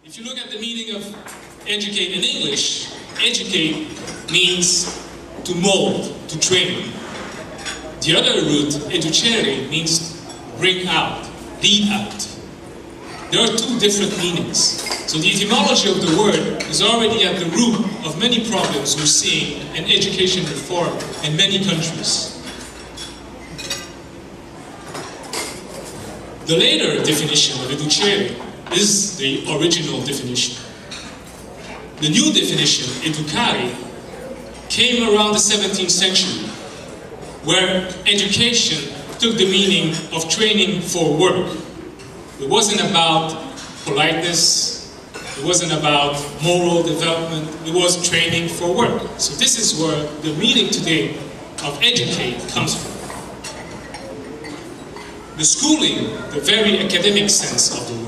If you look at the meaning of educate in English, educate means to mold, to train. The other root, educere, means bring out, lead out. There are two different meanings. So the etymology of the word is already at the root of many problems we're seeing in education reform in many countries. The later definition of educere is the original definition. The new definition, educare, came around the 17th century, where education took the meaning of training for work. It wasn't about politeness, it wasn't about moral development, it was training for work. So this is where the meaning today of educate comes from. The schooling, the very academic sense of the word.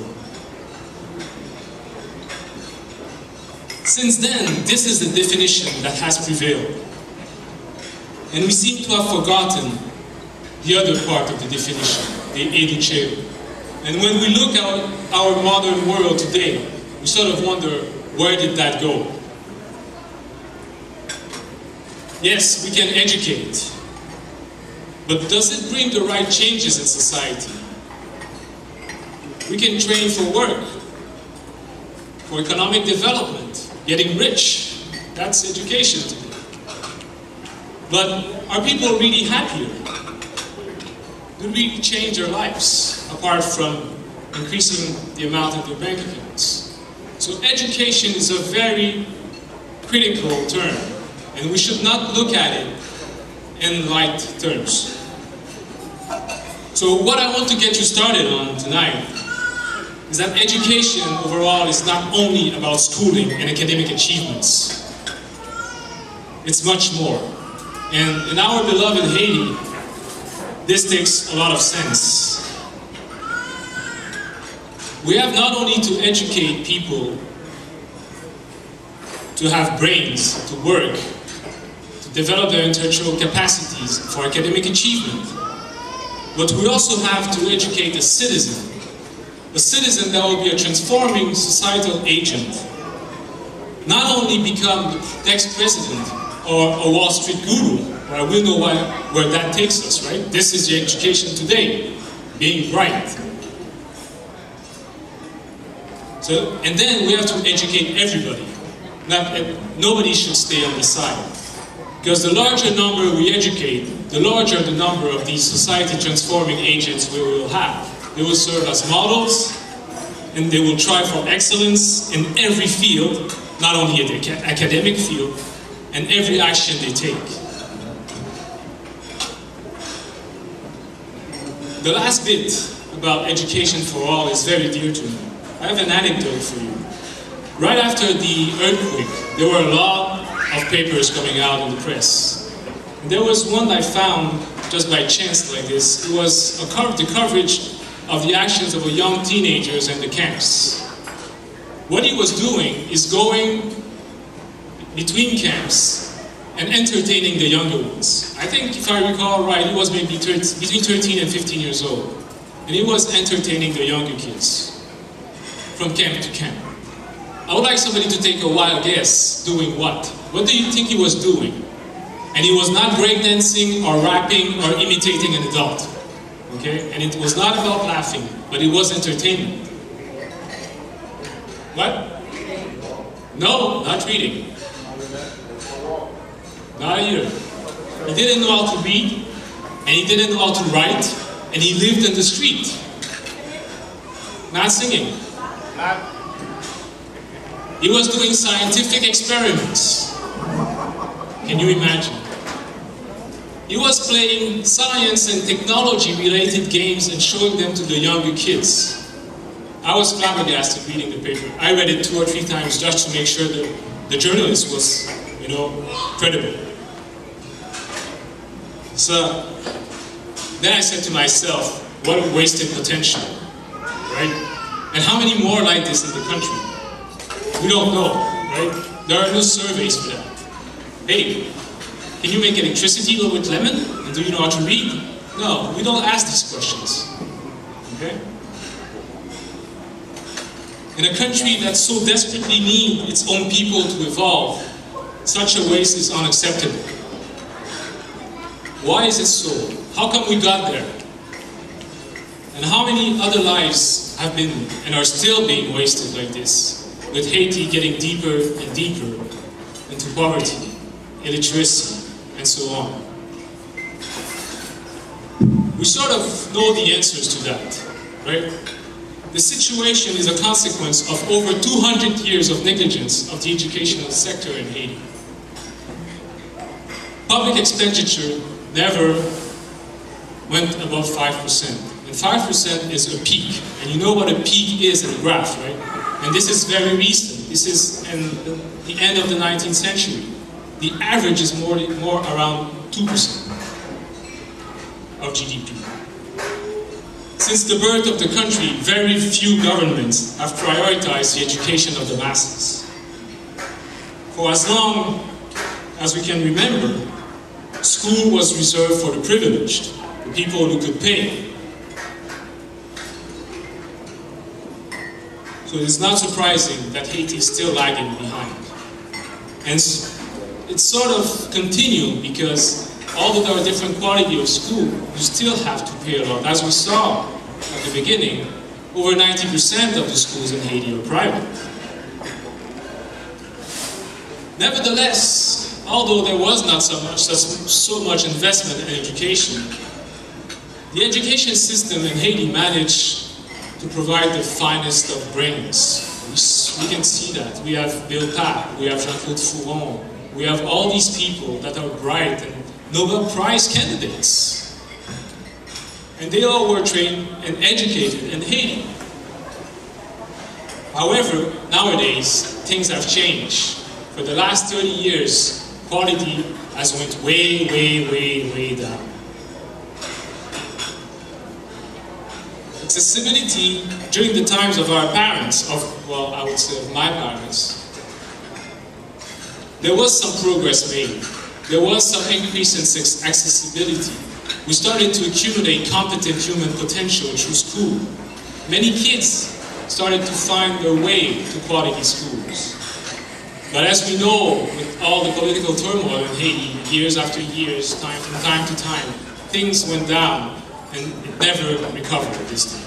Since then, this is the definition that has prevailed. And we seem to have forgotten the other part of the definition, the educere. And when we look at our modern world today, we sort of wonder, where did that go? Yes, we can educate. But does it bring the right changes in society? We can train for work, for economic development, getting rich. That's education today. But are people really happier? Do we really change their lives, apart from increasing the amount of their bank accounts? So education is a very critical term, and we should not look at it in light terms. So what I want to get you started on tonight is that education overall is not only about schooling and academic achievements. It's much more. And in our beloved Haiti, this takes a lot of sense. We have not only to educate people to have brains, to work, to develop their intellectual capacities for academic achievement, but we also have to educate a citizen that will be a transforming societal agent, not only become the next president or a Wall Street guru, or we know where that takes us, right? This is the education today, being bright. So, and then we have to educate everybody. Nobody should stay on the side. Because the larger number we educate, the larger the number of these society-transforming agents we will have. They will serve as models, and they will try for excellence in every field, not only in the academic field, and every action they take. The last bit about education for all is very dear to me. I have an anecdote for you. Right after the earthquake, there were a lot of papers coming out in the press. And there was one I found just by chance like this. It was the coverage of the actions of young teenagers in the camps. What he was doing is going between camps and entertaining the younger ones. I think, if I recall right, he was maybe between 13 and 15 years old. And he was entertaining the younger kids from camp to camp. I would like somebody to take a wild guess, doing what? What do you think he was doing? And he was not breakdancing or rapping or imitating an adult. Okay? And it was not about laughing, but it was entertainment. What? No, not reading. Not either. He didn't know how to read, and he didn't know how to write, and he lived in the street. Not singing. He was doing scientific experiments. Can you imagine? He was playing science and technology-related games and showing them to the younger kids. I was flabbergasted reading the paper. I read it 2 or 3 times just to make sure that the journalist was, credible. So then I said to myself, what a wasted potential, right? And how many more like this in the country? We don't know, right? There are no surveys for that. Hey, can you make electricity with lemon? And do you know how to read? No, we don't ask these questions. Okay? In a country that so desperately needs its own people to evolve, such a waste is unacceptable. Why is it so? How come we got there? And how many other lives have been and are still being wasted like this, with Haiti getting deeper and deeper into poverty, illiteracy, and so on? We sort of know the answers to that, right? The situation is a consequence of over 200 years of negligence of the educational sector in Haiti. Public expenditure never went above 5%. And 5% is a peak. And you know what a peak is in a graph, right? And this is very recent. This is in the end of the 19th century. The average is more around 2% of GDP. Since the birth of the country, very few governments have prioritized the education of the masses. For as long as we can remember, school was reserved for the privileged, the people who could pay. So it is not surprising that Haiti is still lagging behind. And it's sort of continued because although there are different quality of school, you still have to pay a lot. As we saw at the beginning, over 90% of the schools in Haiti are private. Nevertheless, although there was not so much investment in education, the education system in Haiti managed to provide the finest of brains. We can see that. We have Bill Pack, we have Jean-Claude Fouron, we have all these people that are bright and Nobel Prize candidates. And they all were trained and educated in Haiti. However, nowadays, things have changed. For the last 30 years, quality has went way, way, way, way down. Accessibility during the times of our parents, well, I would say of my parents, there was some progress made. There was some increase in accessibility. We started to accumulate competent human potential through school. Many kids started to find their way to quality schools. But as we know, with all the political turmoil in Haiti, years after years, from time to time, things went down and it never recovered this time.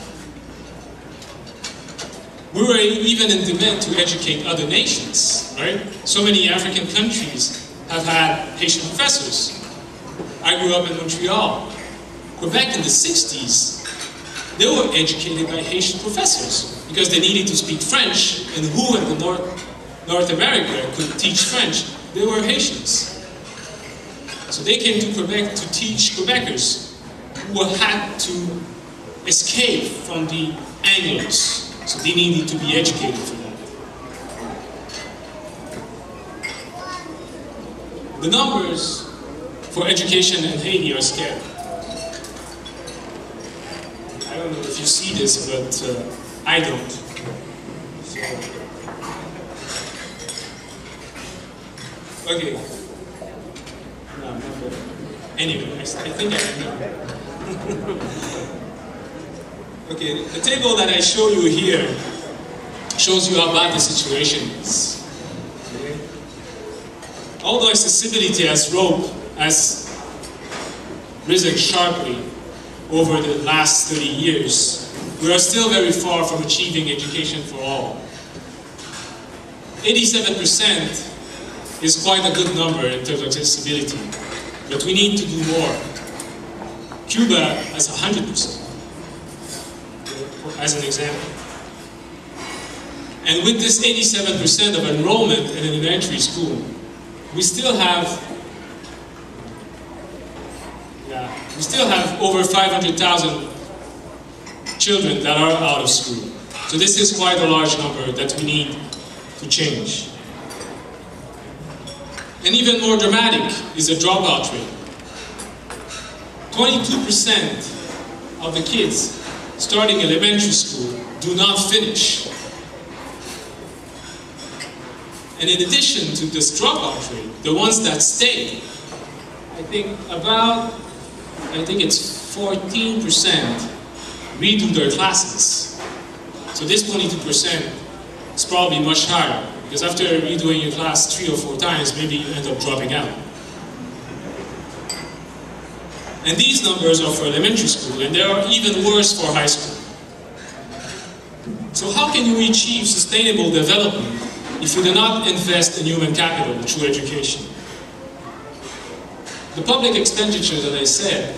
We were even in demand to educate other nations, right? So many African countries have had Haitian professors. I grew up in Montreal. Quebec in the 60s, they were educated by Haitian professors because they needed to speak French, and who in the North America could teach French? They were Haitians. So they came to Quebec to teach Quebecers who had to escape from the Anglos. So they needed to be educated for that. The numbers for education in Haiti are scary. I don't know if you see this, but I don't. So, okay. No, I'm not better. Anyway, I think I can know. Okay, the table that I show you here shows you how bad the situation is. Okay. Although accessibility has risen sharply over the last 30 years, we are still very far from achieving education for all. 87% is quite a good number in terms of accessibility, but we need to do more. Cuba has 100%. As an example. And with this 87% of enrollment in an elementary school, we still have over 500,000 children that are out of school. So this is quite a large number that we need to change. And even more dramatic is the dropout rate. 22% of the kids starting elementary school do not finish. And in addition to this dropout rate, the ones that stay, I think it's 14% redo their classes. So this 22% It's probably much higher, because after redoing your class 3 or 4 times, maybe you end up dropping out. And these numbers are for elementary school, and they are even worse for high school. So how can you achieve sustainable development if you do not invest in human capital through education? The public expenditure, as I said,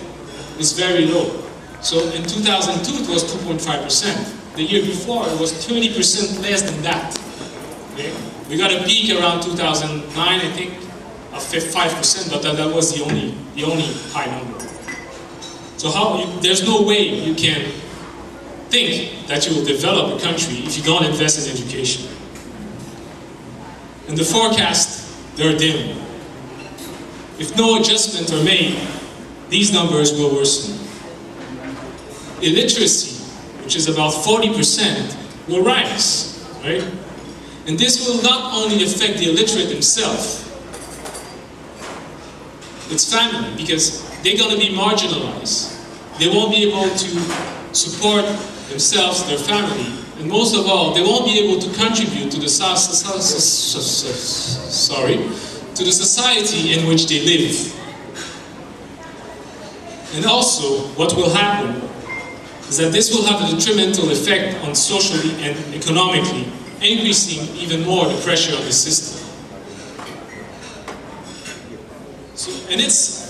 is very low. So in 2002 it was 2.5%. The year before it was 30% less than that. Okay? We got a peak around 2009, I think, of 5%, but that was the only high number. So there's no way you can think that you will develop a country if you don't invest in education. And the forecasts, they're dim. If no adjustments are made, these numbers will worsen. Illiteracy, which is about 40%, will rise, right? And this will not only affect the illiterate himself, its family, because they're going to be marginalized. They won't be able to support themselves, their family, and most of all, they won't be able to contribute to the society in which they live. And also, what will happen is that this will have a detrimental effect on socially and economically, increasing even more the pressure on the system. So, and its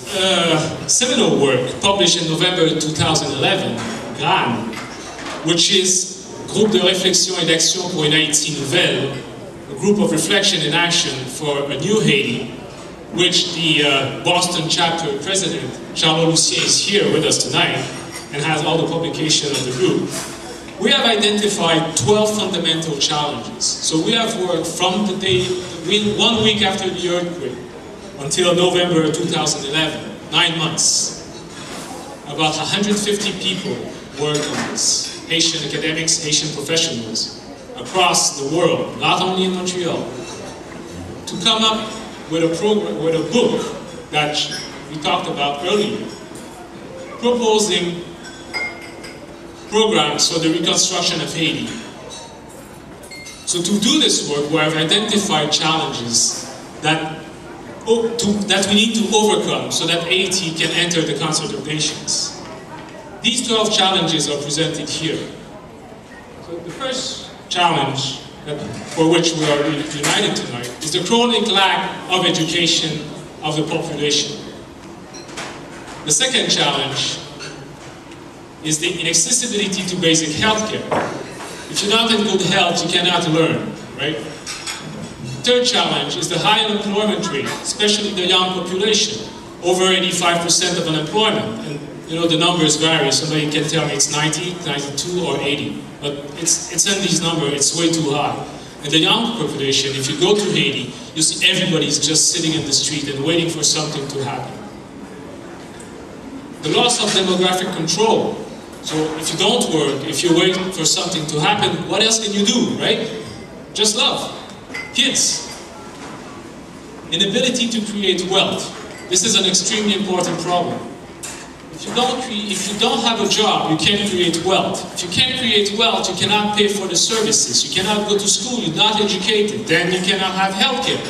seminal work, published in November 2011, GRAN, which is Groupe de réflexion et d'action pour une Haïti nouvelle, a group of reflection and action for a new Haiti, which the Boston chapter president, Charles Lucien, is here with us tonight and has all the publication of the group. We have identified 12 fundamental challenges. So we have worked from the day, 1 week after the earthquake, until November 2011, 9 months. About 150 people worked on this. Haitian academics, Haitian professionals across the world, not only in Montreal, to come up with a program, with a book that we talked about earlier, proposing programs for the reconstruction of Haiti. So to do this work, we have identified challenges that we need to overcome so that Haiti can enter the concert of nations. These 12 challenges are presented here. So the first challenge for which we are united tonight is the chronic lack of education of the population. The second challenge is the inaccessibility to basic healthcare. If you're not in good health, you cannot learn, right? Third challenge is the high unemployment rate, especially the young population, over 85% of unemployment. And you know, the numbers vary. Somebody can tell me it's 90, 92, or 80. But it's in these numbers, it's way too high. And the young population, if you go to Haiti, you see everybody's just sitting in the street and waiting for something to happen. The loss of demographic control. So if you don't work, if you wait for something to happen, what else can you do, right? Just love. Kids. Inability to create wealth. This is an extremely important problem. If you don't have a job, you can't create wealth. If you can't create wealth, you cannot pay for the services. You cannot go to school, you're not educated. Then you cannot have healthcare.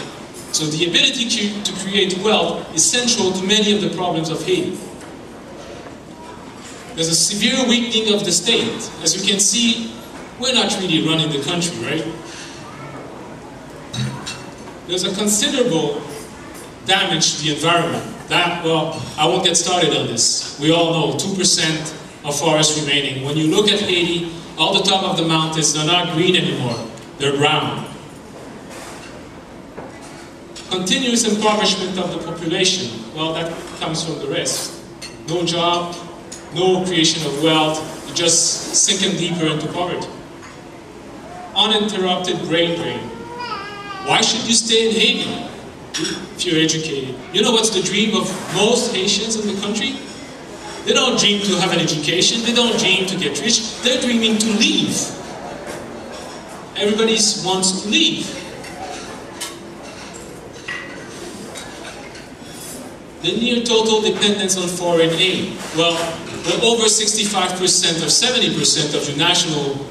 So the ability to create wealth is central to many of the problems of Haiti. There's a severe weakening of the state. As you can see, we're not really running the country, right? There's a considerable damage to the environment. That, well, I won't get started on this. We all know 2% of forest remaining. When you look at Haiti, all the top of the mountains, they're not green anymore. They're brown. Continuous impoverishment of the population. Well, that comes from the rest. No job, no creation of wealth. You're just sinking deeper into poverty. Uninterrupted brain drain. Why should you stay in Haiti if you're educated? You know what's the dream of most Haitians in the country? They don't dream to have an education, they don't dream to get rich, they're dreaming to leave. Everybody wants to leave. The near total dependence on foreign aid. Well, over 65% or 70% of your national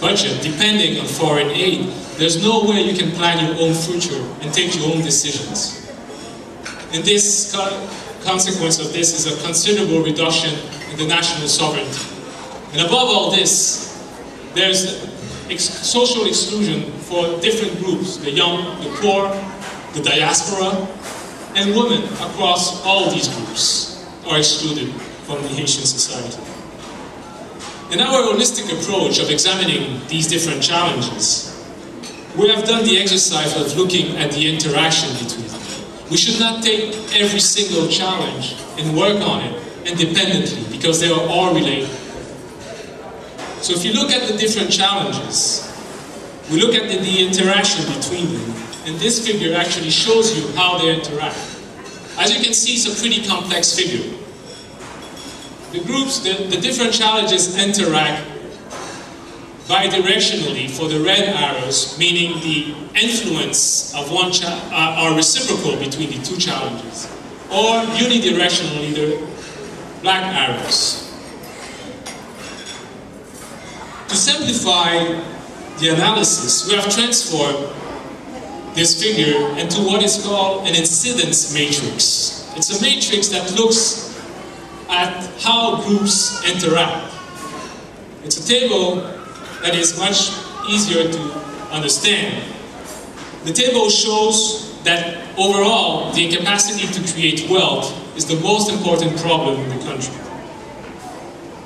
budget depending on foreign aid, there's no way you can plan your own future and take your own decisions. And this consequence of this is a considerable reduction in the national sovereignty. And above all this, there's social exclusion for different groups, the young, the poor, the diaspora, and women across all these groups are excluded from the Haitian society. In our holistic approach of examining these different challenges, we have done the exercise of looking at the interaction between them. We should not take every single challenge and work on it independently because they are all related. So if you look at the different challenges, we look at the interaction between them, and this figure actually shows you how they interact. As you can see, it's a pretty complex figure. The groups, the different challenges interact bidirectionally for the red arrows, meaning the influence of one are reciprocal between the two challenges, or unidirectionally the black arrows. To simplify the analysis, we have transformed this figure into what is called an incidence matrix. It's a matrix that looks at how groups interact. It's a table that is much easier to understand. The table shows that overall, the incapacity to create wealth is the most important problem in the country.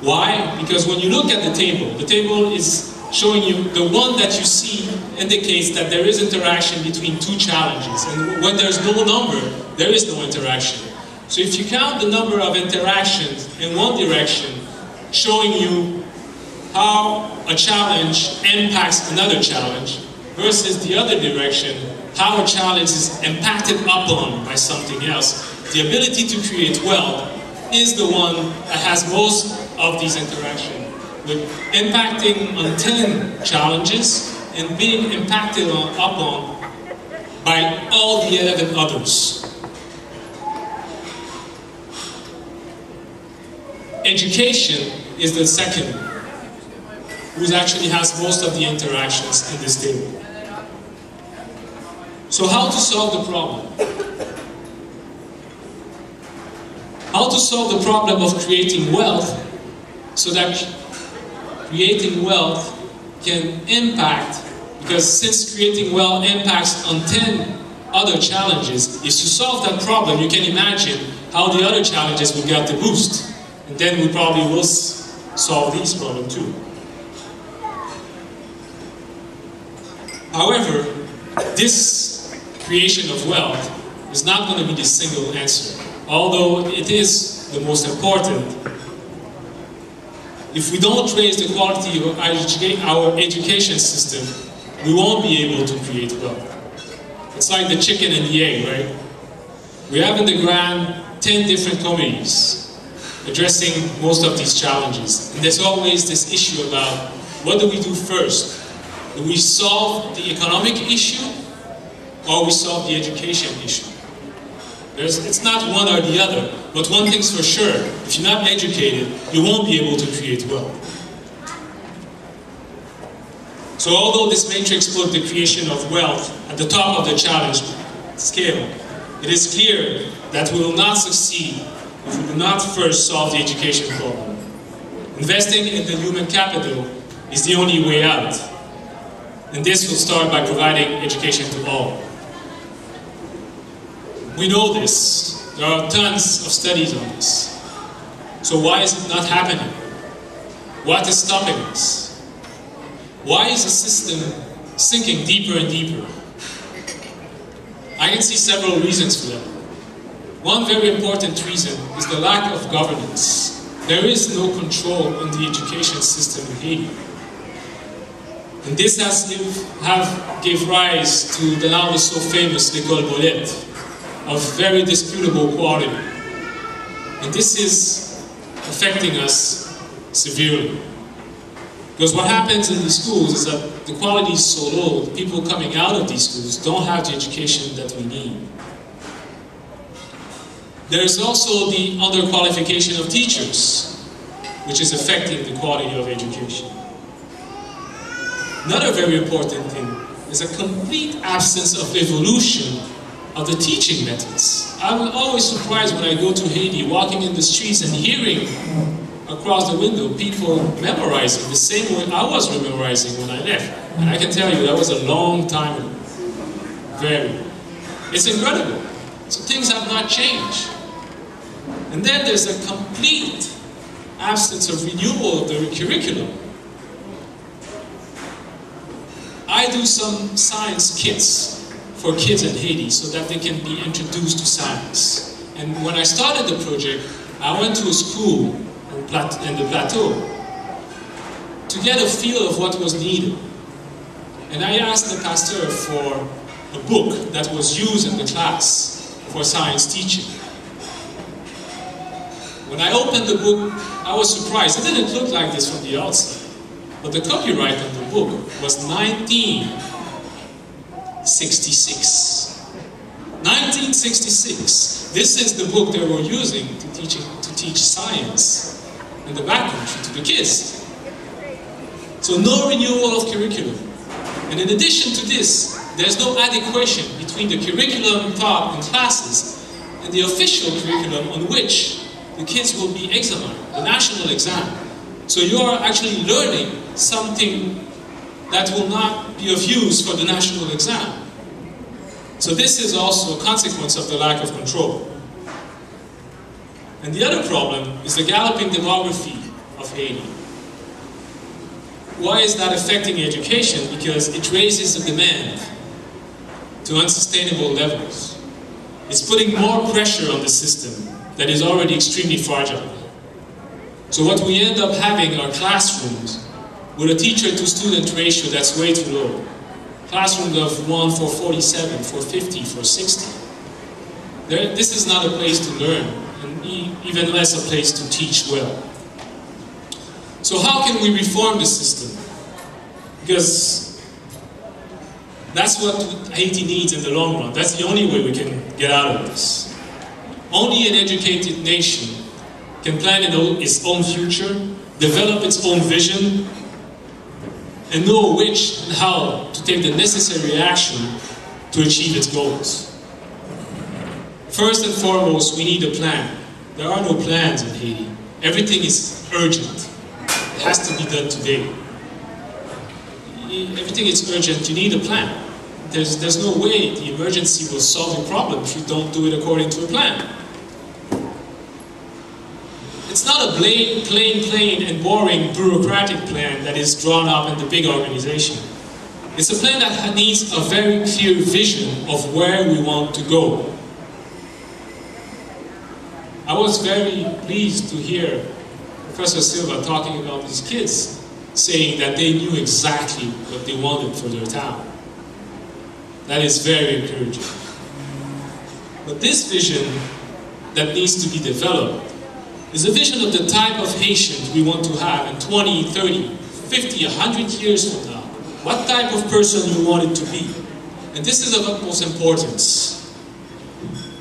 Why? Because when you look at the table is showing you, the one that you see indicates that there is interaction between two challenges. And when there's no number, there is no interaction. So if you count the number of interactions in one direction, showing you how a challenge impacts another challenge, versus the other direction, how a challenge is impacted upon by something else, the ability to create wealth is the one that has most of these interactions, with impacting on 10 challenges and being impacted upon by all the 11 others. Education is the second, who actually has most of the interactions in this table. So how to solve the problem? How to solve the problem of creating wealth so that creating wealth can impact, because since creating wealth impacts on 10 other challenges, if you solve that problem, you can imagine how the other challenges will get the boost. And then we probably will solve these problems too. However, this creation of wealth is not going to be the single answer, although it is the most important. If we don't raise the quality of our education system, we won't be able to create wealth. It's like the chicken and the egg, right? We have in the grant 10 different committees addressing most of these challenges. And there's always this issue about, what do we do first? Do we solve the economic issue, or we solve the education issue? It's not one or the other, but one thing's for sure, if you're not educated, you won't be able to create wealth. So although this matrix put the creation of wealth at the top of the challenge scale, it is clear that we will not succeed if we do not first solve the education problem. Investing in the human capital is the only way out. And this will start by providing education to all. We know this. There are tons of studies on this. So why is it not happening? What is stopping us? Why is the system sinking deeper and deeper? I can see several reasons for that. One very important reason is the lack of governance. There is no control on the education system in Haiti. And this has give rise to the now so famous L'école Bolette, of very disputable quality. And this is affecting us severely. Because what happens in these schools is that the quality is so low, the people coming out of these schools don't have the education that we need. There is also the underqualification of teachers, which is affecting the quality of education. Another very important thing is a complete absence of evolution of the teaching methods. I'm always surprised when I go to Haiti, walking in the streets and hearing across the window people memorizing the same way I was memorizing when I left. And I can tell you that was a long time ago. Very. It's incredible. So things have not changed. And then there's a complete absence of renewal of the curriculum. I do some science kits for kids in Haiti so that they can be introduced to science. And when I started the project, I went to a school in the plateau to get a feel of what was needed. And I asked the pastor for a book that was used in the class for science teaching. When I opened the book, I was surprised. It didn't look like this from the outside. But the copyright on the book was 1966. 1966. This is the book they were using to teach science in the backcountry to the kids. So no renewal of curriculum. And in addition to this, there's no adequation between the curriculum taught in classes and the official curriculum on which the kids will be examined, the national exam. So you are actually learning something that will not be of use for the national exam. So this is also a consequence of the lack of control. And the other problem is the galloping demography of Haiti. Why is that affecting education? Because it raises the demand to unsustainable levels. It's putting more pressure on the system that is already extremely fragile. So what we end up having are classrooms with a teacher-to-student ratio that's way too low. Classrooms of 1 for 47, for 50, for 60. This is not a place to learn, and even less a place to teach well. So how can we reform the system? Because that's what Haiti needs in the long run. That's the only way we can get out of this. Only an educated nation can plan its own future, develop its own vision, and know which and how to take the necessary action to achieve its goals. First and foremost, we need a plan. There are no plans in Haiti. Everything is urgent. It has to be done today. Everything is urgent. You need a plan. There's no way the emergency will solve the problem if you don't do it according to a plan. It's not a plain and boring bureaucratic plan that is drawn up in the big organization. It's a plan that needs a very clear vision of where we want to go. I was very pleased to hear Professor Silva talking about these kids, saying that they knew exactly what they wanted for their town. That is very encouraging. But this vision that needs to be developed is a vision of the type of Haitians we want to have in 20, 30, 50, 100 years from now. What type of person you want it to be. And this is of utmost importance.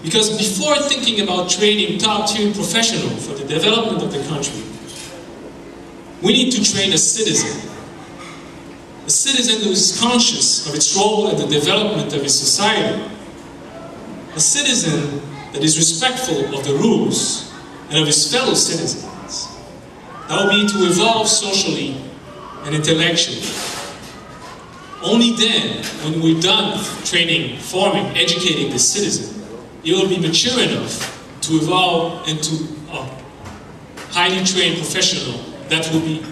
Because before thinking about training top-tier professionals for the development of the country, we need to train a citizen. A citizen who is conscious of its role in the development of his society. A citizen that is respectful of the rules and of his fellow citizens. That will be to evolve socially and intellectually. Only then, when we're done training, forming, educating the citizen, he will be mature enough to evolve into a highly trained professional that will be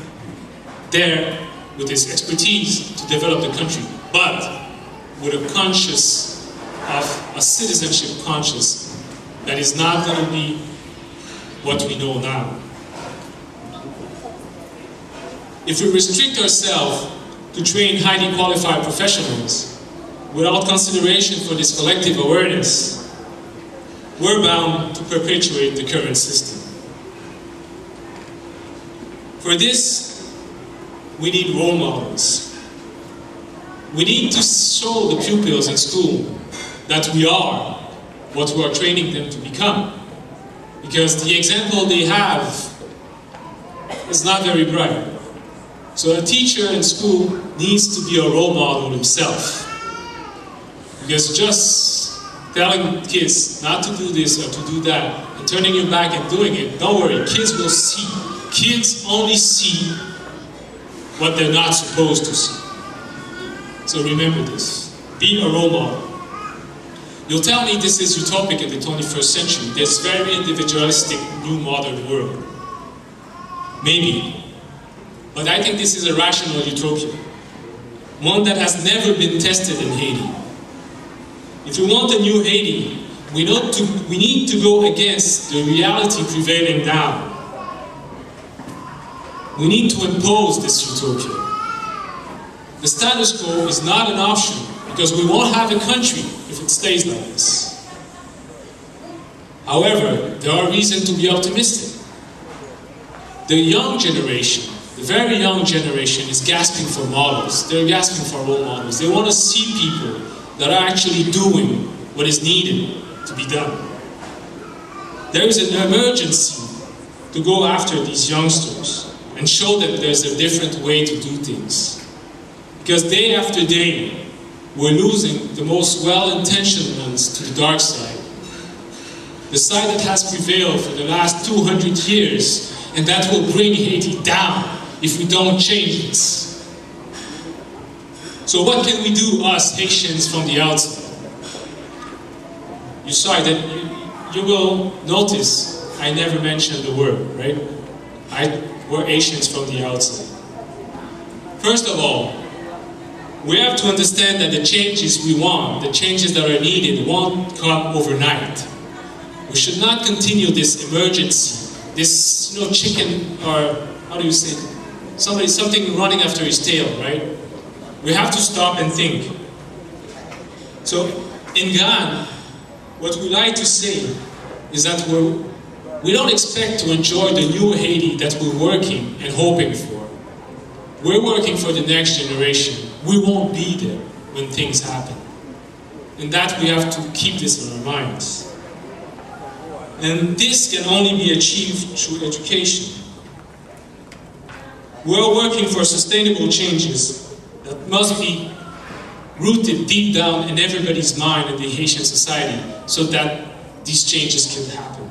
there with his expertise to develop the country, but with a conscious of a citizenship conscious that is not going to be what we know now. If we restrict ourselves to train highly qualified professionals without consideration for this collective awareness, we're bound to perpetuate the current system. For this, we need role models. We need to show the pupils in school that we are what we are training them to become. Because the example they have is not very bright. So a teacher in school needs to be a role model himself. Because just telling kids not to do this or to do that, and turning your back and doing it, don't worry, kids will see. Kids only see what they're not supposed to see. So remember this. Be a role model. You'll tell me this is utopic in the 21st century, this very individualistic new modern world. Maybe. But I think this is a rational utopia. One that has never been tested in Haiti. If we want a new Haiti, we need to go against the reality prevailing now. We need to impose this utopia. The status quo is not an option, because we won't have a country if it stays like this. However, there are reasons to be optimistic. The young generation, the very young generation, is gasping for models. They're gasping for role models. They want to see people that are actually doing what is needed to be done. There is an emergency to go after these youngsters and show them there's a different way to do things. Because day after day, we're losing the most well-intentioned ones to the dark side. The side that has prevailed for the last 200 years, and that will bring Haiti down if we don't change this. So what can we do, us Haitians, from the outside? You saw that you will notice I never mentioned the word, right? We're Haitians from the outside. First of all, we have to understand that the changes we want, the changes that are needed, won't come overnight. We should not continue this emergency, this chicken, or how do you say it? Something running after his tail, right? We have to stop and think. So in Ghana, what we like to say is that we don't expect to enjoy the new Haiti that we're working and hoping for. We're working for the next generation. We won't be there when things happen. And that we have to keep this in our minds. And this can only be achieved through education. We're working for sustainable changes that must be rooted deep down in everybody's mind in the Haitian society so that these changes can happen.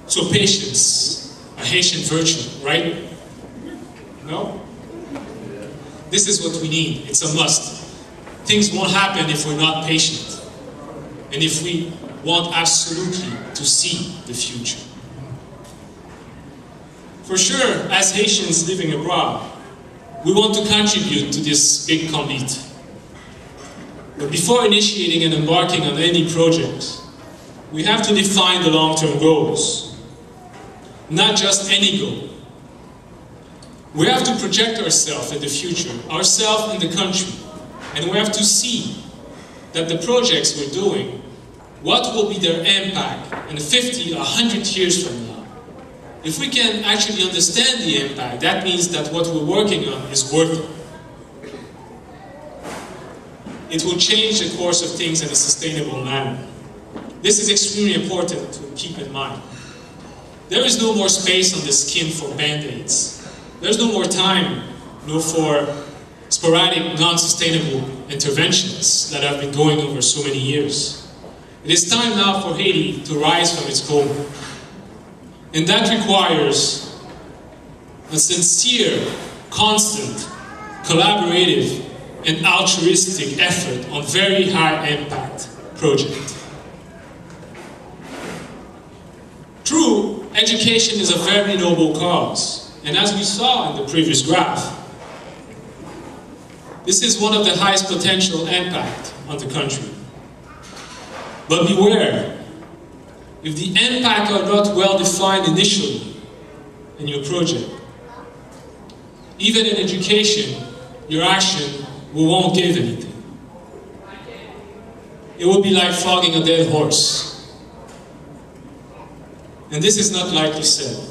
So patience, a Haitian virtue, right? No? This is what we need. It's a must. Things won't happen if we're not patient. And if we want absolutely to see the future. For sure, as Haitians living abroad, we want to contribute to this big commit. But before initiating and embarking on any project, we have to define the long-term goals. Not just any goal. We have to project ourselves in the future, ourselves in the country, and we have to see that the projects we're doing, what will be their impact in 50 or 100 years from now. If we can actually understand the impact, that means that what we're working on is worth it. It will change the course of things in a sustainable manner. This is extremely important to keep in mind. There is no more space on the skin for band-aids. There's no more time for sporadic, non-sustainable interventions that have been going over so many years. It is time now for Haiti to rise from its coma. And that requires a sincere, constant, collaborative, and altruistic effort on very high-impact projects. True, education is a very noble cause. And as we saw in the previous graph, this is one of the highest potential impact on the country. But beware, if the impact are not well defined initially in your project, even in education, your action won't give anything. It will be like flogging a dead horse. And this is not lightly said.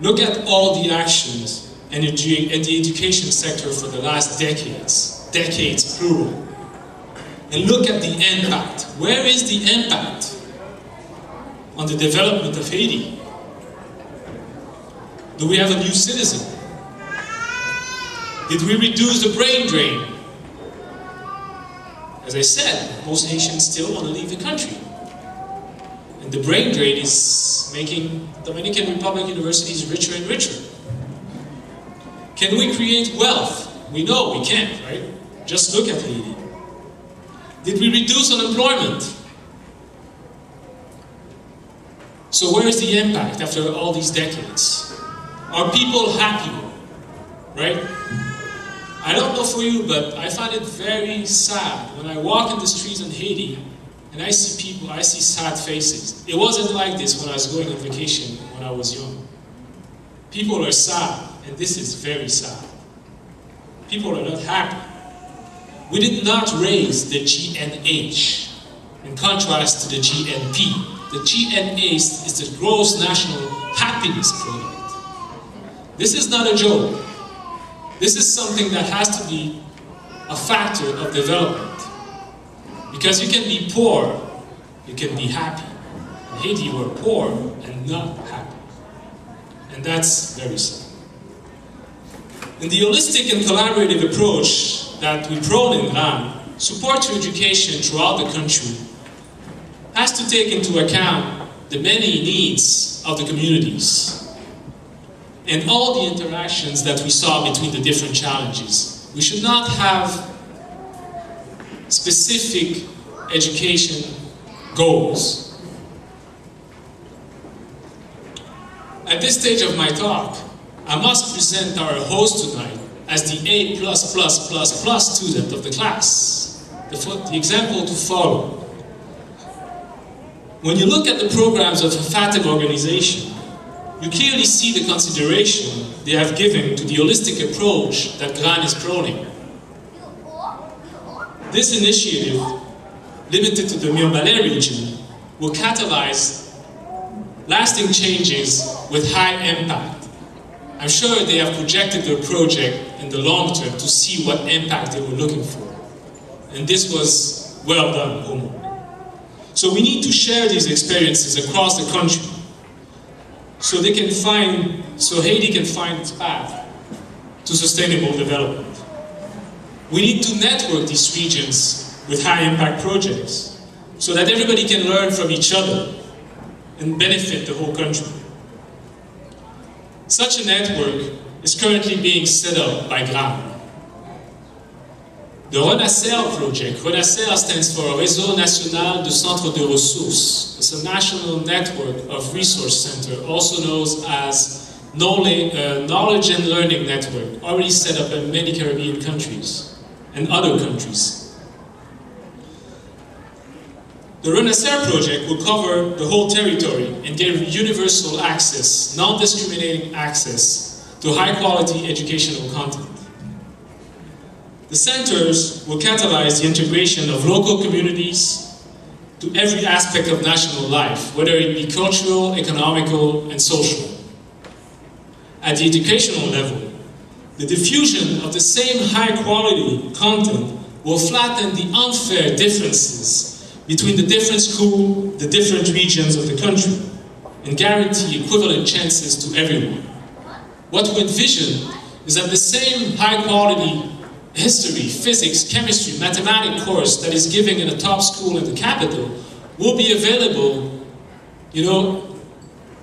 Look at all the actions in the education sector for the last decades plural. And look at the impact. Where is the impact on the development of Haiti? Do we have a new citizen? Did we reduce the brain drain? As I said, most Haitians still want to leave the country. And the brain drain is making Dominican Republic universities richer and richer. Can we create wealth? We know we can't, right? Just look at Haiti. Did we reduce unemployment? So where is the impact after all these decades? Are people happier, right? I don't know for you, but I find it very sad when I walk in the streets in Haiti and I see people, I see sad faces. It wasn't like this when I was going on vacation when I was young. People are sad, and this is very sad. People are not happy. We did not raise the GNH in contrast to the GNP. The GNH is the gross national happiness product. This is not a joke. This is something that has to be a factor of development. Because you can be poor, you can be happy. In Haiti, we're poor and not happy. And that's very sad. In the holistic and collaborative approach that we prone in grahn, support to education throughout the country has to take into account the many needs of the communities and all the interactions that we saw between the different challenges. We should not have specific education goals. At this stage of my talk, I must present our host tonight as the A++++ student of the class, the example to follow. When you look at the programs of the FATEM organization, you clearly see the consideration they have given to the holistic approach that grahn is proning. This initiative, limited to the Myrbalais region, will catalyze lasting changes with high impact. I'm sure they have projected their project in the long term to see what impact they were looking for. And this was well done, homework. So we need to share these experiences across the country so Haiti can find its path to sustainable development. We need to network these regions with high impact projects so that everybody can learn from each other and benefit the whole country. Such a network is currently being set up by grahn. The RENACER project, RENACER stands for Réseau National de Centres de Ressources. It's a national network of resource centers, also known as Knowledge and Learning Network, already set up in many Caribbean countries and other countries. The RENACER project will cover the whole territory and give universal access, non-discriminating access to high-quality educational content. The centers will catalyze the integration of local communities to every aspect of national life, whether it be cultural, economical, and social. At the educational level, the diffusion of the same high-quality content will flatten the unfair differences between the different schools, the different regions of the country, and guarantee equivalent chances to everyone. What we envision is that the same high-quality history, physics, chemistry, mathematics course that is given in a top school in the capital will be available,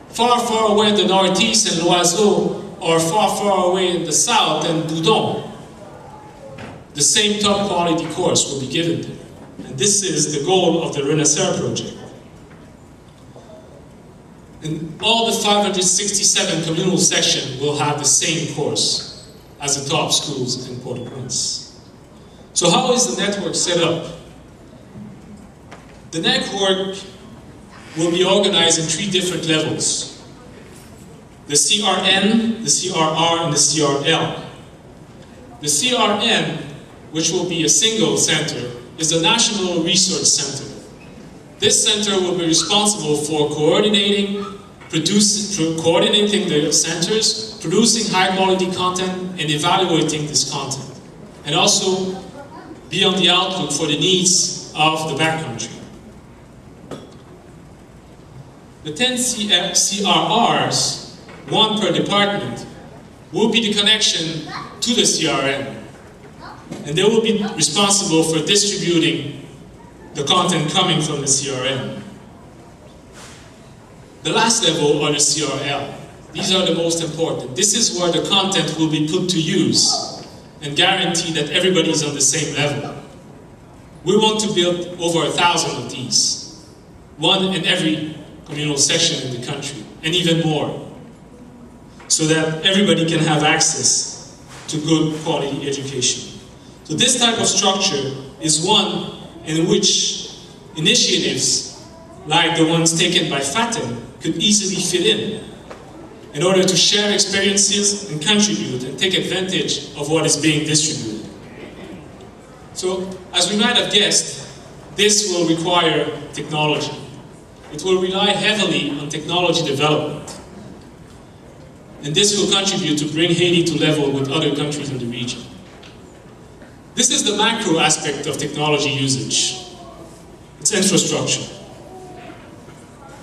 far, far away in the northeast in L'Oiseau, or far, far away in the south in Boudon. The same top quality course will be given there. And this is the goal of the RENACER project. And all the 567 communal sections will have the same course as the top schools in Port-au-Prince. So how is the network set up? The network will be organized in 3 different levels. The CRN, the CRR, and the CRL. The CRN, which will be a single center, is the National Research Center. This center will be responsible for coordinating the centers, producing high-quality content, and evaluating this content, and also be on the outlook for the needs of the backcountry. The 10 CRRs, 1 per department, will be the connection to the CRM. And they will be responsible for distributing the content coming from the CRM. The last level are the CRL. These are the most important. This is where the content will be put to use and guarantee that everybody is on the same level. We want to build over 1,000 of these, one in every communal section in the country, and even more, so that everybody can have access to good quality education. So this type of structure is one in which initiatives like the ones taken by FATEM could easily fit in order to share experiences and contribute and take advantage of what is being distributed. So, as we might have guessed, this will require technology. It will rely heavily on technology development. And this will contribute to bring Haiti to level with other countries in the region. This is the macro aspect of technology usage. It's infrastructure.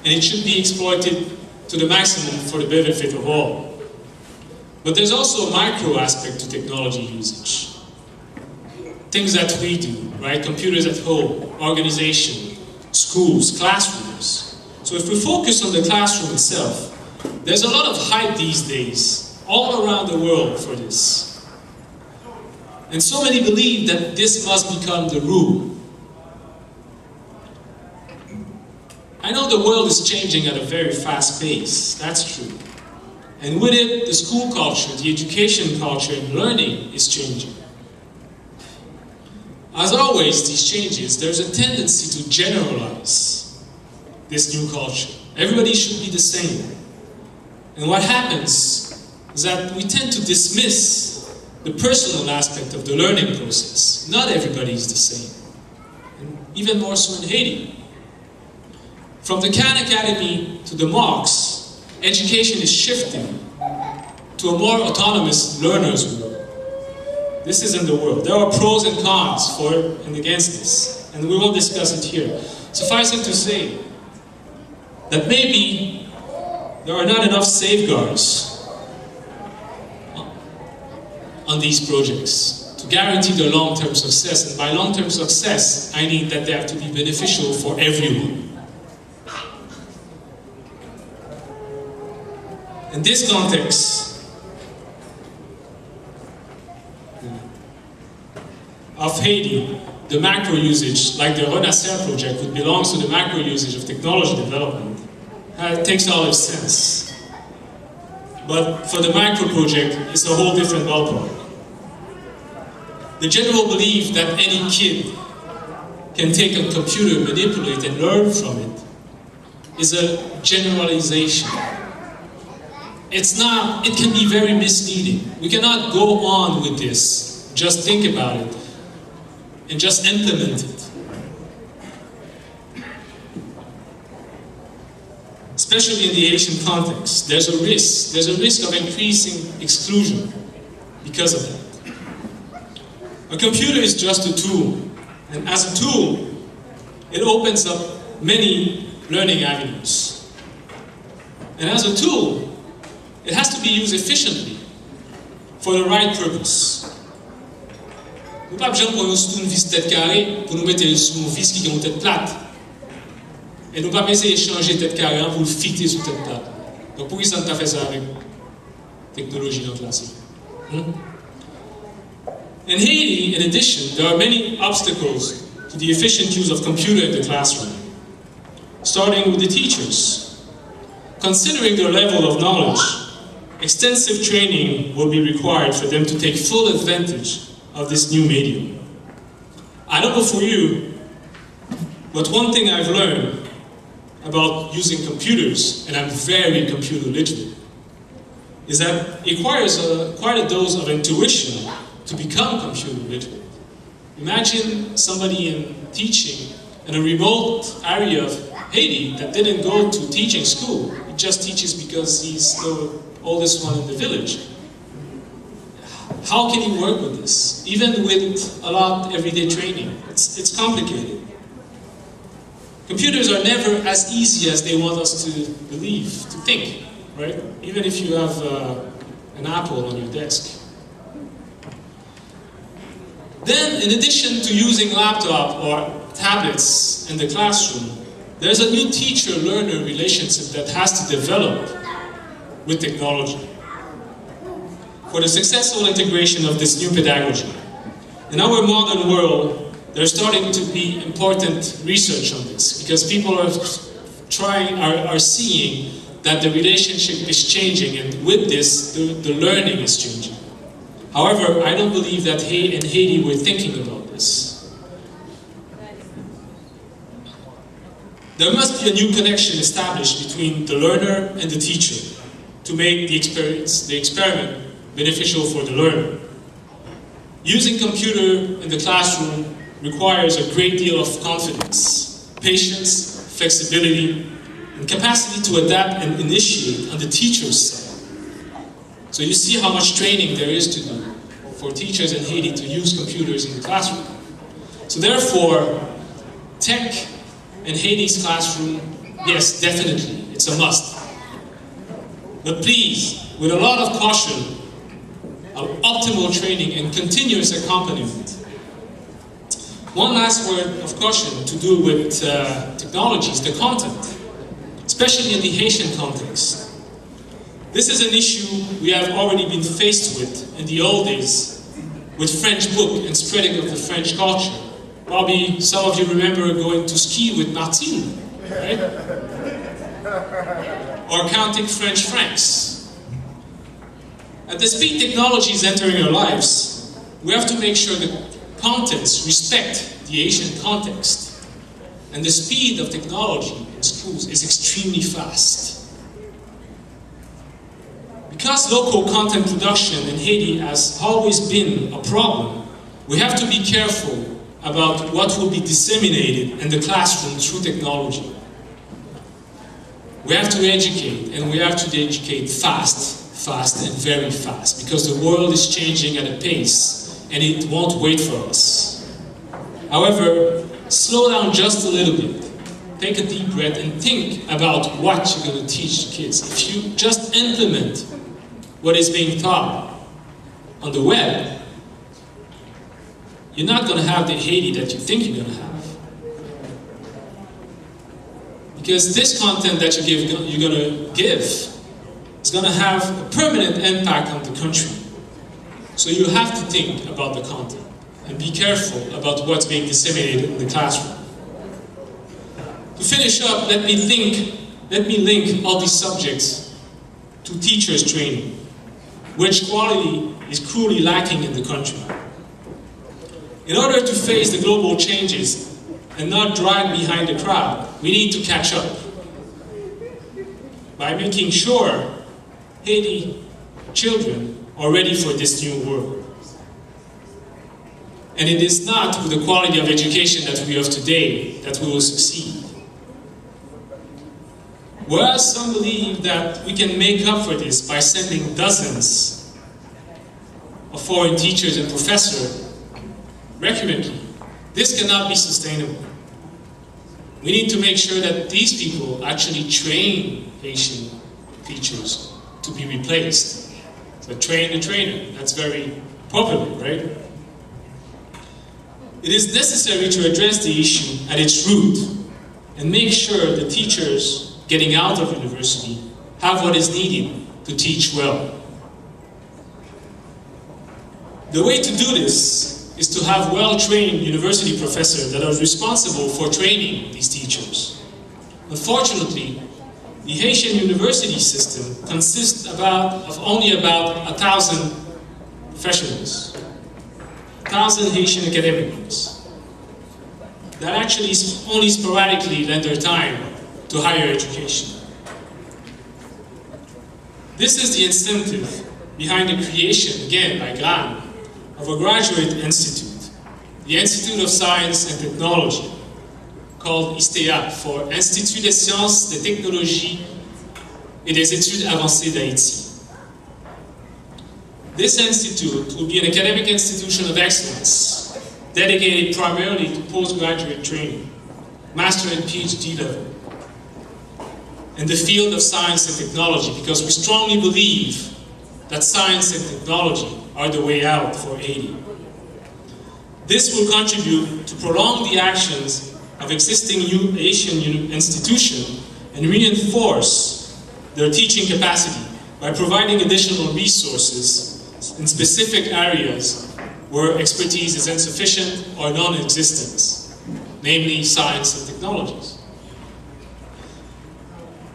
And it should be exploited to the maximum for the benefit of all. But there's also a micro aspect to technology usage. Things that we do, right? Computers at home, organization, schools, classrooms. So if we focus on the classroom itself, there's a lot of hype these days, all around the world for this. And so many believe that this must become the rule. I know the world is changing at a very fast pace, that's true. And with it, the school culture, the education culture, and learning is changing. As always, these changes, there's a tendency to generalize this new culture. Everybody should be the same. And what happens is that we tend to dismiss the personal aspect of the learning process. Not everybody is the same. And even more so in Haiti. From the Khan Academy to the MOOCs, education is shifting to a more autonomous learner's world. This is in the world. There are pros and cons for and against this, and we won't discuss it here. Suffice it to say that maybe there are not enough safeguards on these projects to guarantee their long-term success. And by long-term success, I mean that they have to be beneficial for everyone. In this context of Haiti, the macro usage, like the Renascer project, which belongs to the macro usage of technology development, takes all its sense. But for the macro project, it's a whole different ballpark. The general belief that any kid can take a computer, manipulate, and learn from it is a generalization. It's not, it can be very misleading. We cannot go on with this, just think about it, and just implement it. Especially in the Asian context, there's a risk of increasing exclusion because of that. A computer is just a tool, and as a tool, it opens up many learning avenues. And as a tool, it has to be used efficiently for the right purpose. Nous ne pouvons pas prendre une vis tête carrée pour nous mettre sur une vis qui a une tête plate. Et nous ne pouvons pas essayer de changer tête carrée pour le fitter sur tête plate. Donc pourquoi ça ne t'a fait ça avec technologie dans classe? In Haiti, in addition, there are many obstacles to the efficient use of computer in the classroom, starting with the teachers. Considering their level of knowledge, extensive training will be required for them to take full advantage of this new medium. I don't know for you, but one thing I've learned about using computers, and I'm very computer literate, is that it requires quite a dose of intuition to become computer literate. Imagine somebody in teaching in a remote area of Haiti that didn't go to teaching school. He just teaches because he's the oldest one in the village. How can he work with this? Even with a lot of everyday training. It's complicated. Computers are never as easy as they want us to believe, to think, right? Even if you have an apple on your desk. Then, in addition to using laptop or tablets in the classroom, there's a new teacher-learner relationship that has to develop with technology for the successful integration of this new pedagogy. In our modern world, there's starting to be important research on this, because people are seeing that the relationship is changing, and with this, the learning is changing. However, I don't believe that in Haiti we're thinking about this. There must be a new connection established between the learner and the teacher to make the experiment beneficial for the learner. Using computer in the classroom requires a great deal of confidence, patience, flexibility, and capacity to adapt and initiate on the teacher's side. So you see how much training there is to do for teachers in Haiti to use computers in the classroom. So therefore, tech in Haiti's classroom, yes, definitely, it's a must. But please, with a lot of caution, optimal training and continuous accompaniment. One last word of caution to do with technology is the content, especially in the Haitian context. This is an issue we have already been faced with in the old days with French book and spreading of the French culture. Probably some of you remember going to ski with Martine, right? Or counting French francs. At the speed technology is entering our lives, we have to make sure that contents respect the Asian context. And the speed of technology in schools is extremely fast. Because local content production in Haiti has always been a problem, we have to be careful about what will be disseminated in the classroom through technology. We have to educate, and we have to educate fast and very fast, because the world is changing at a pace, and it won't wait for us. However, slow down just a little bit. Take a deep breath and think about what you're going to teach the kids. If you just implement what is being taught on the web, you're not going to have the Haiti that you think you're going to have. Because this content that you're going to give is going to have a permanent impact on the country. So you have to think about the content and be careful about what's being disseminated in the classroom. To finish up, let me link all these subjects to teachers' training, which quality is cruelly lacking in the country. In order to face the global changes and not drag behind the crowd, we need to catch up by making sure Haiti children are ready for this new world. And it is not with the quality of education that we have today that we will succeed. Whereas some believe that we can make up for this by sending dozens of foreign teachers and professors recurrently, this cannot be sustainable. We need to make sure that these people actually train Haitian teachers to be replaced. So train the trainer, that's very popular, right? It is necessary to address the issue at its root and make sure the teachers getting out of university have what is needed to teach well. The way to do this is to have well-trained university professors that are responsible for training these teachers. Unfortunately, the Haitian university system consists of only about 1,000 professionals, 1,000 Haitian academics that actually only sporadically lend their time to higher education. This is the incentive behind the creation, again by Gala, of a graduate institute, the Institute of Science and Technology, called ISTEA, for Institut des Sciences, des Technologies et des Études Avancées d'Haïti. This institute will be an academic institution of excellence, dedicated primarily to postgraduate training, master and Ph.D. level, in the field of science and technology, because we strongly believe that science and technology are the way out for Haiti. This will contribute to prolong the actions of existing Haitian institutions and reinforce their teaching capacity by providing additional resources in specific areas where expertise is insufficient or non-existent, namely science and technologies.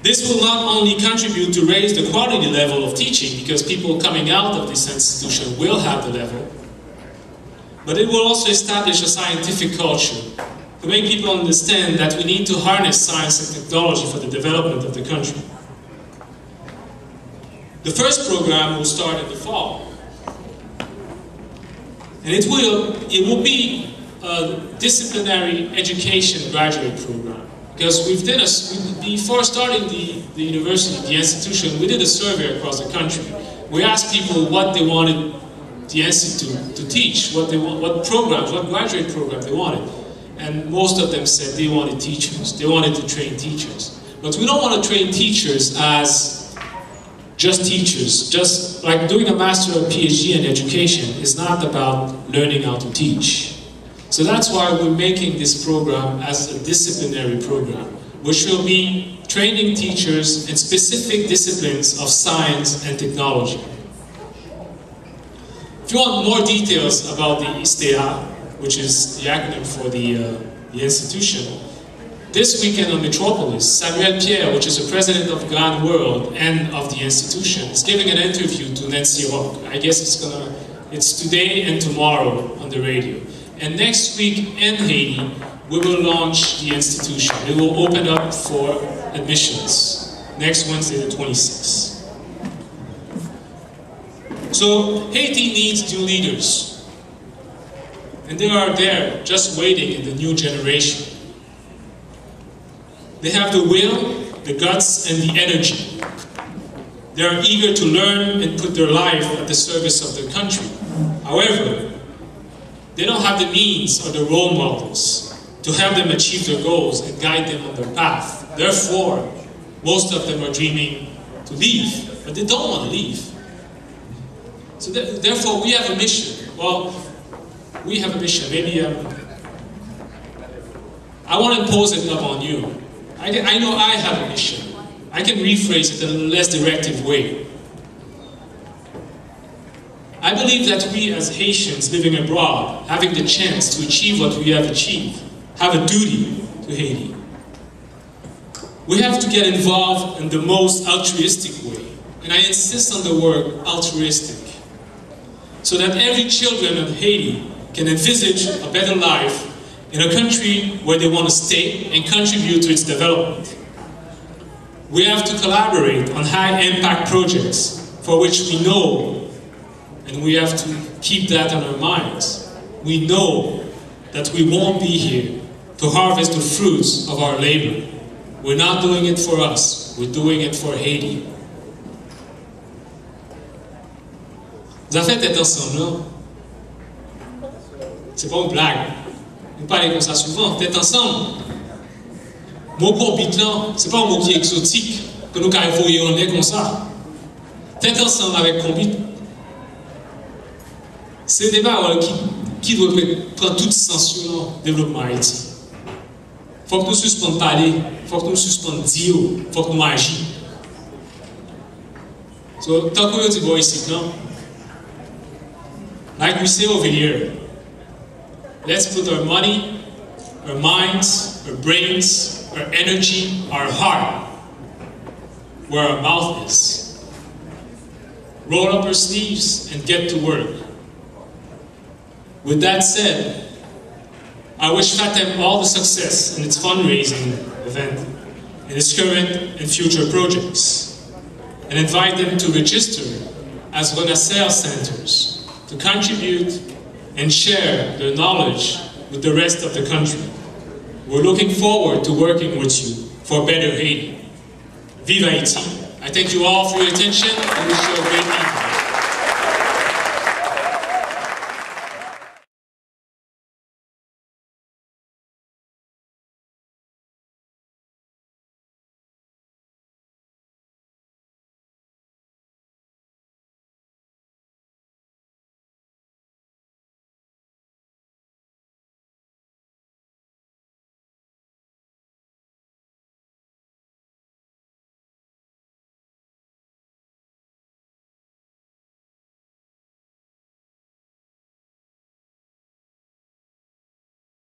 This will not only contribute to raise the quality level of teaching, because people coming out of this institution will have the level, but it will also establish a scientific culture to make people understand that we need to harness science and technology for the development of the country. The first program will start in the fall, and it will be a disciplinary education graduate program. Because before starting the university, the institution, we did a survey across the country. We asked people what they wanted the institute to teach, what programs, what graduate program they wanted. And most of them said they wanted teachers, they wanted to train teachers. But we don't want to train teachers as just teachers. Just like doing a master or Ph.D. in education is not about learning how to teach. So that's why we're making this program as a disciplinary program, which will be training teachers in specific disciplines of science and technology. If you want more details about the ISTEA, which is the acronym for the institution, this weekend on Metropolis, Samuel Pierre, which is the president of grahn-monde and of the institution, is giving an interview to Nancy Rock. I guess it's today and tomorrow on the radio. And next week in Haiti, we will launch the institution. It will open up for admissions next Wednesday, the 26th. So Haiti needs new leaders. And they are there, just waiting in the new generation. They have the will, the guts, and the energy. They are eager to learn and put their life at the service of their country. However, they don't have the means or the role models to help them achieve their goals and guide them on their path. Therefore, most of them are dreaming to leave, but they don't want to leave. So therefore, we have a mission. Well, we have a mission. Maybe I want to impose it upon you. I know I have a mission. I can rephrase it in a less directive way. I believe that we as Haitians living abroad, having the chance to achieve what we have achieved, have a duty to Haiti. We have to get involved in the most altruistic way. And I insist on the word altruistic. So that every children of Haiti can envisage a better life in a country where they want to stay and contribute to its development. We have to collaborate on high-impact projects for which we know, and we have to keep that on our minds, we know that we won't be here to harvest the fruits of our labor. We're not doing it for us, we're doing it for Haiti. Vous avez fait être ensemble, non? C'est pas une blague. Nous parlons comme ça souvent, tête ensemble. Mot pour bitlan, c'est pas un mot qui est exotique, que nous carrément comme ça. Tête ensemble avec combit. C'est un débat qui doit prendre tout sens sur le développement Haïti. Il faut que nous suspendions parler, il faut que nous suspendions dire, il faut que nous agissions. So, tant que nous disons ici, non? Like we say over here, let's put our money, our minds, our brains, our energy, our heart, where our mouth is. Roll up our sleeves and get to work. With that said, I wish FATEM all the success in its fundraising event, in its current and future projects, and invite them to register as Renaissance centers to contribute and share their knowledge with the rest of the country. We're looking forward to working with you for better Haiti. Viva Haiti! I thank you all for your attention and wish you a great evening.